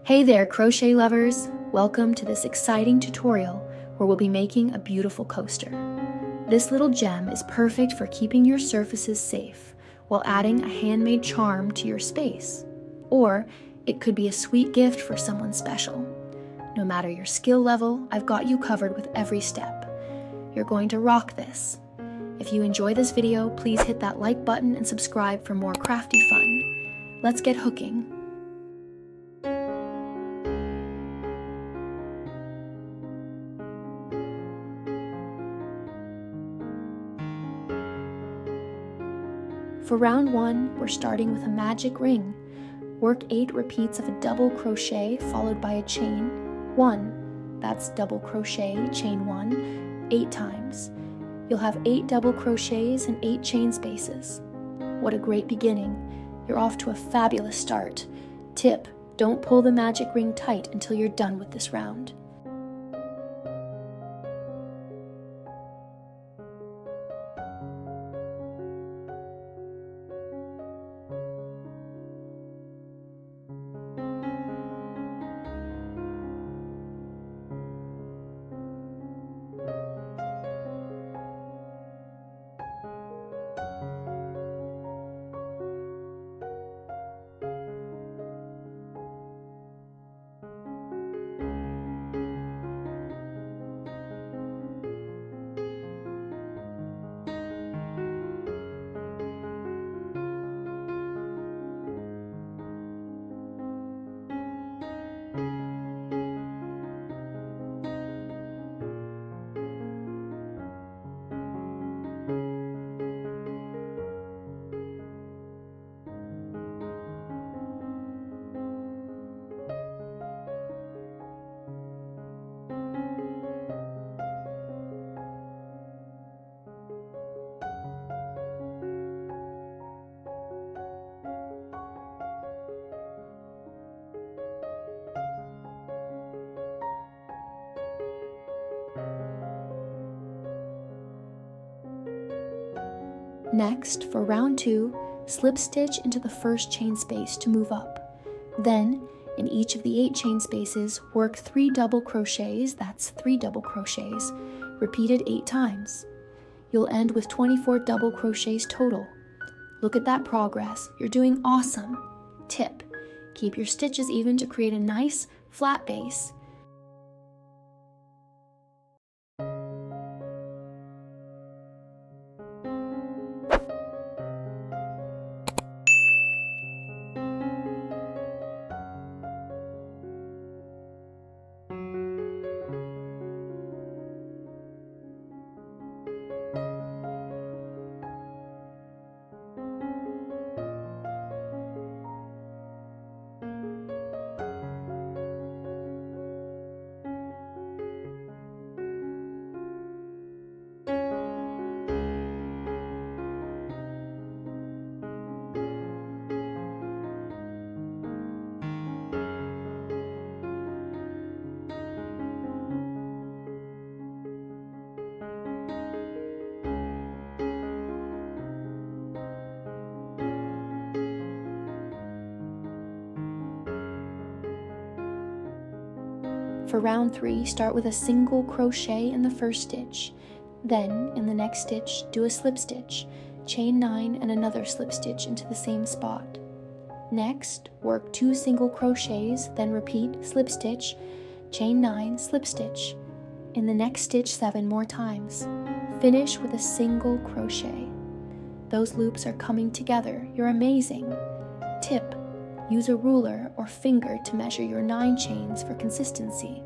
Hey there, crochet lovers! Welcome to this exciting tutorial where we'll be making a beautiful coaster. This little gem is perfect for keeping your surfaces safe while adding a handmade charm to your space. Or it could be a sweet gift for someone special. No matter your skill level, I've got you covered with every step. You're going to rock this. If you enjoy this video, please hit that like button and subscribe for more crafty fun. Let's get hooking. For round 1, we're starting with a magic ring. Work 8 repeats of a double crochet followed by a chain 1. That's double crochet, chain 1, 8 times. You'll have 8 double crochets and 8 chain spaces. What a great beginning. You're off to a fabulous start. Tip: don't pull the magic ring tight until you're done with this round. Next, for round 2, slip stitch into the first chain space to move up. Then, in each of the 8 chain spaces, work 3 double crochets, that's 3 double crochets, repeated 8 times. You'll end with 24 double crochets total. Look at that progress, you're doing awesome. Tip: keep your stitches even to create a nice, flat base. For round 3, start with a single crochet in the first stitch. Then, in the next stitch, do a slip stitch, chain 9 and another slip stitch into the same spot. Next, work 2 single crochets, then repeat slip stitch, chain 9, slip stitch. In the next stitch 7 more times. Finish with a single crochet. Those loops are coming together. You're amazing. Tip: use a ruler or finger to measure your 9 chains for consistency.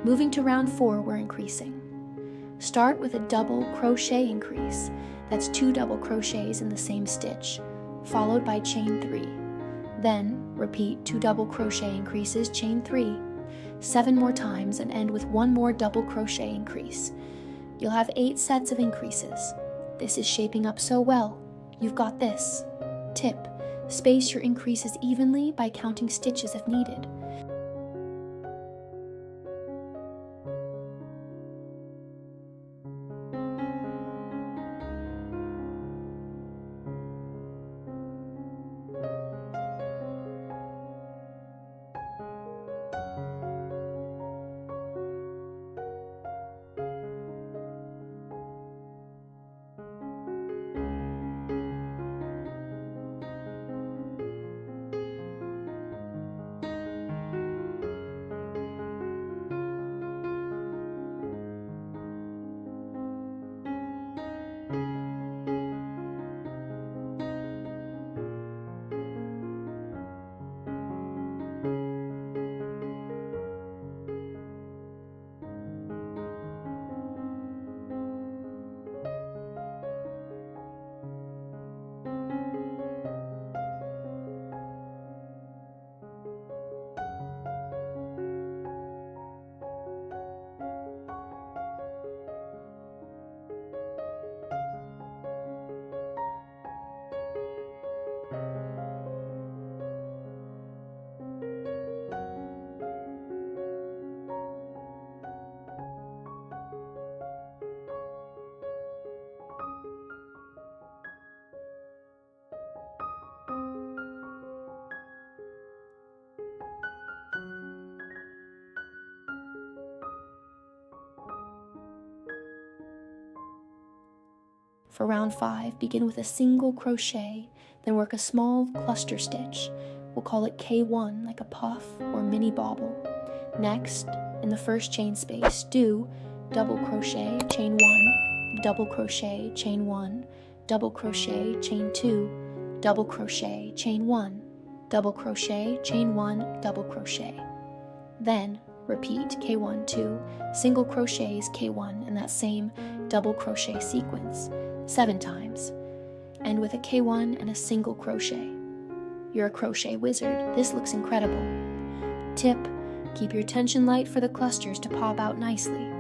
Moving to round 4, we're increasing. Start with a double crochet increase. That's 2 double crochets in the same stitch, followed by chain 3. Then repeat 2 double crochet increases, chain 3, 7 more times, and end with 1 more double crochet increase. You'll have 8 sets of increases. This is shaping up so well. You've got this. Tip: space your increases evenly by counting stitches if needed. For round 5, begin with a single crochet, then work a small cluster stitch. We'll call it K1, like a puff or mini bauble. Next, in the first chain space, do double crochet, chain 1, double crochet, chain 1, double crochet, chain 2, double crochet, chain 1, double crochet, chain 1, double crochet. Then repeat K1, 2, single crochets K1 in that same double crochet sequence 7 times. End with a K1 and a single crochet. You're a crochet wizard. This looks incredible. Tip: keep your tension light for the clusters to pop out nicely.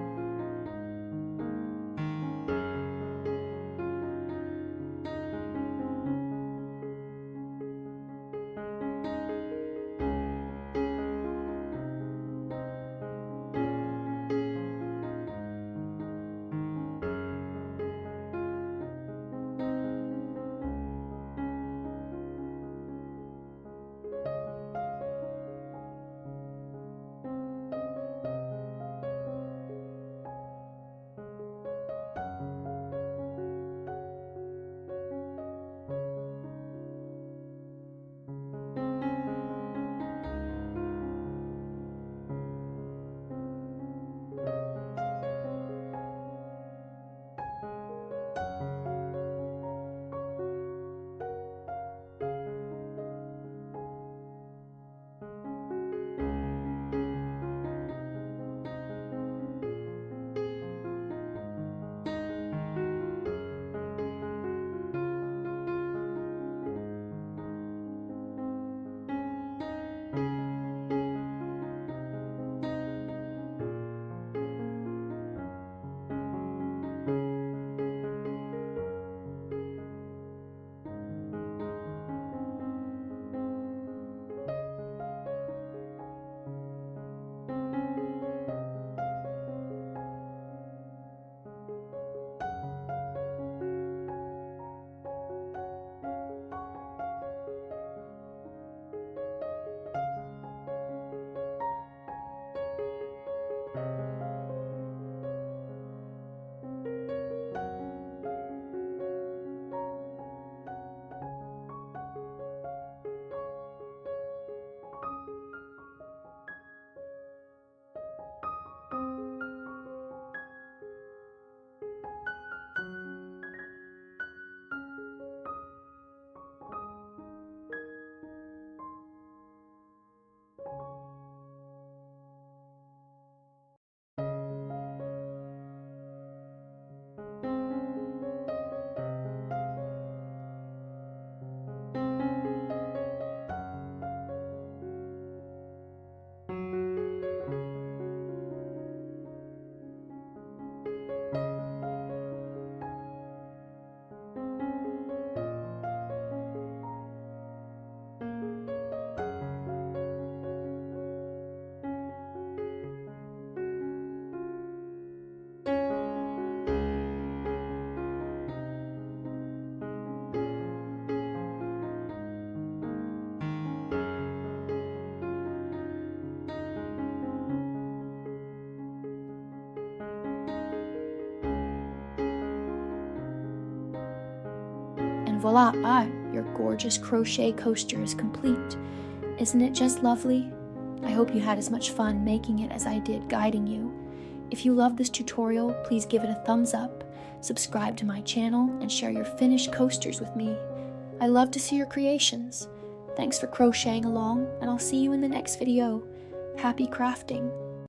voila, your gorgeous crochet coaster is complete. Isn't it just lovely? I hope you had as much fun making it as I did guiding you. If you love this tutorial, please give it a thumbs up, subscribe to my channel, and share your finished coasters with me. I love to see your creations. Thanks for crocheting along, and I'll see you in the next video. Happy crafting!